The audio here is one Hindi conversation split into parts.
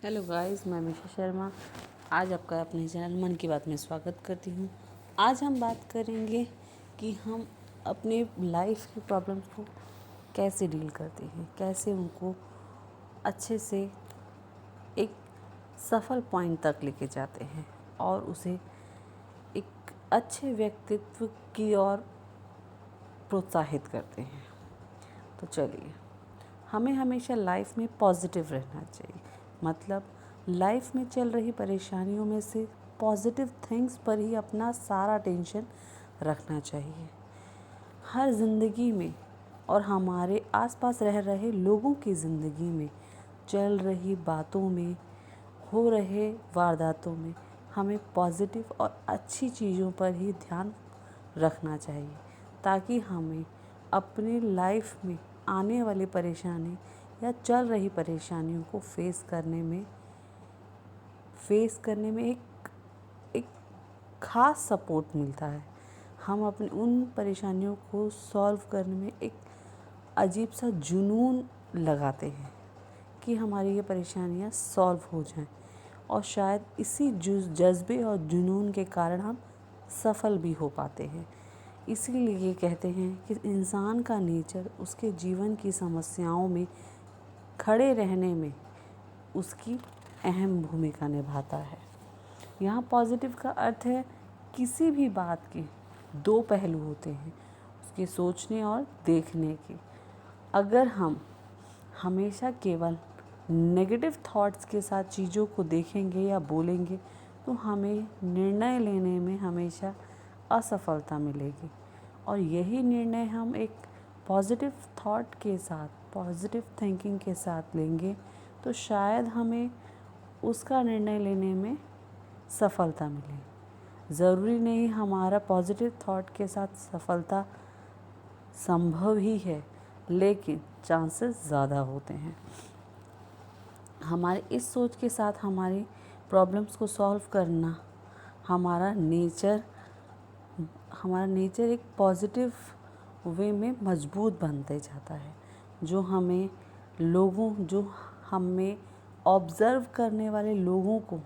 हेलो गाइस, मैं मिशा शर्मा। आज आपका अपने चैनल मन की बात में स्वागत करती हूँ। आज हम बात करेंगे कि हम अपने लाइफ की प्रॉब्लम्स को कैसे डील करते हैं, कैसे उनको अच्छे से एक सफल पॉइंट तक लेके जाते हैं और उसे एक अच्छे व्यक्तित्व की ओर प्रोत्साहित करते हैं। तो चलिए, हमें हमेशा लाइफ में पॉजिटिव रहना चाहिए। मतलब लाइफ में चल रही परेशानियों में से पॉजिटिव थिंग्स पर ही अपना सारा टेंशन रखना चाहिए। हर ज़िंदगी में और हमारे आसपास रह रहे लोगों की ज़िंदगी में चल रही बातों में, हो रहे वारदातों में हमें पॉजिटिव और अच्छी चीज़ों पर ही ध्यान रखना चाहिए, ताकि हमें अपनी लाइफ में आने वाली परेशानी या चल रही परेशानियों को फेस करने में एक ख़ास सपोर्ट मिलता है। हम अपने उन परेशानियों को सॉल्व करने में एक अजीब सा जुनून लगाते हैं कि हमारी ये परेशानियाँ सॉल्व हो जाएं, और शायद इसी जज्बे और जुनून के कारण हम सफल भी हो पाते हैं। इसीलिए कहते हैं कि इंसान का नेचर उसके जीवन की समस्याओं में खड़े रहने में उसकी अहम भूमिका निभाता है। यहाँ पॉजिटिव का अर्थ है किसी भी बात के दो पहलू होते हैं, उसके सोचने और देखने के। अगर हम हमेशा केवल नेगेटिव थॉट्स के साथ चीज़ों को देखेंगे या बोलेंगे तो हमें निर्णय लेने में हमेशा असफलता मिलेगी। और यही निर्णय हम एक पॉजिटिव थॉट के साथ, पॉजिटिव थिंकिंग के साथ लेंगे तो शायद हमें उसका निर्णय लेने में सफलता मिले। ज़रूरी नहीं हमारा पॉजिटिव थॉट के साथ सफलता संभव ही है, लेकिन चांसेस ज़्यादा होते हैं। हमारे इस सोच के साथ हमारी प्रॉब्लम्स को सॉल्व करना, हमारा नेचर एक पॉजिटिव वे में मजबूत बनते जाता है, जो हमें ऑब्ज़र्व करने वाले लोगों को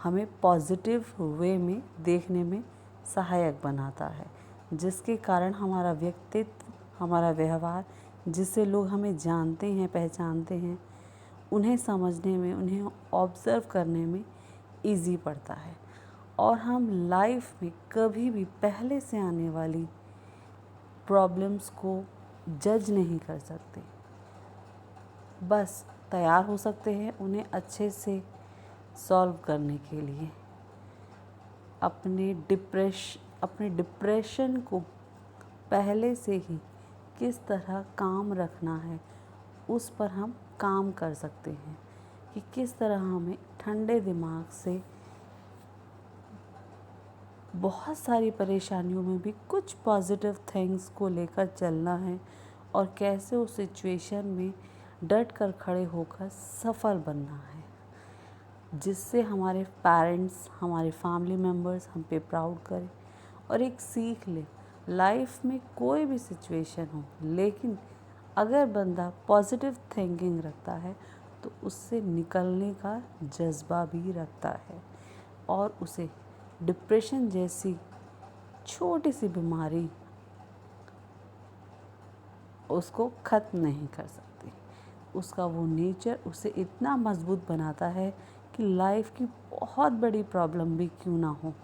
हमें पॉजिटिव वे में देखने में सहायक बनाता है, जिसके कारण हमारा व्यक्तित्व, हमारा व्यवहार, जिससे लोग हमें जानते हैं, पहचानते हैं, उन्हें समझने में, उन्हें ऑब्ज़र्व करने में ईज़ी पड़ता है। और हम लाइफ में कभी भी पहले से आने वाली प्रॉब्लम्स को जज नहीं कर सकते, बस तैयार हो सकते हैं उन्हें अच्छे से सॉल्व करने के लिए। अपने डिप्रेशन को पहले से ही किस तरह काम रखना है उस पर हम काम कर सकते हैं, कि किस तरह हमें ठंडे दिमाग से बहुत सारी परेशानियों में भी कुछ पॉजिटिव थिंग्स को लेकर चलना है, और कैसे उस सिचुएशन में डट कर खड़े होकर सफल बनना है, जिससे हमारे पेरेंट्स, हमारे फैमिली मेम्बर्स हम पे प्राउड करें और एक सीख ले। लाइफ में कोई भी सिचुएशन हो, लेकिन अगर बंदा पॉजिटिव थिंकिंग रखता है तो उससे निकलने का जज्बा भी रखता है, और उसे डिप्रेशन जैसी छोटी सी बीमारी उसको ख़त्म नहीं कर सकती। उसका वो नेचर उसे इतना मजबूत बनाता है कि लाइफ की बहुत बड़ी प्रॉब्लम भी क्यों ना हो,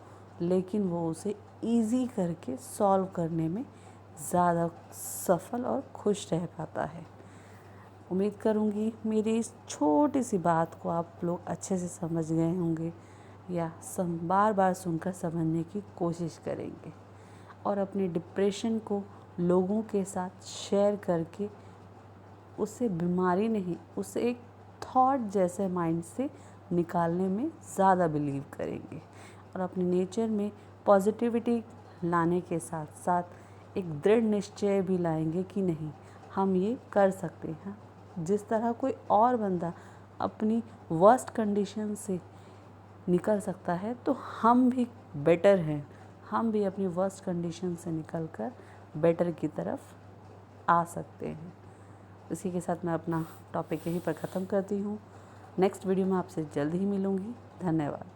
लेकिन वो उसे इजी करके सॉल्व करने में ज़्यादा सफल और खुश रह पाता है। उम्मीद करूँगी मेरी इस छोटी सी बात को आप लोग अच्छे से समझ गए होंगे, या बार बार सुनकर समझने की कोशिश करेंगे, और अपने डिप्रेशन को लोगों के साथ शेयर करके उसे बीमारी नहीं, उसे एक थॉट जैसे माइंड से निकालने में ज़्यादा बिलीव करेंगे, और अपने नेचर में पॉजिटिविटी लाने के साथ साथ एक दृढ़ निश्चय भी लाएंगे कि नहीं, हम ये कर सकते हैं। जिस तरह कोई और बंदा अपनी वर्स्ट कंडीशन से निकल सकता है, तो हम भी बेटर हैं, हम भी अपनी वर्स्ट कंडीशन से निकलकर बेटर की तरफ आ सकते हैं। इसी के साथ मैं अपना टॉपिक यहीं पर ख़त्म करती हूँ। नेक्स्ट वीडियो में आपसे जल्द ही मिलूँगी। धन्यवाद।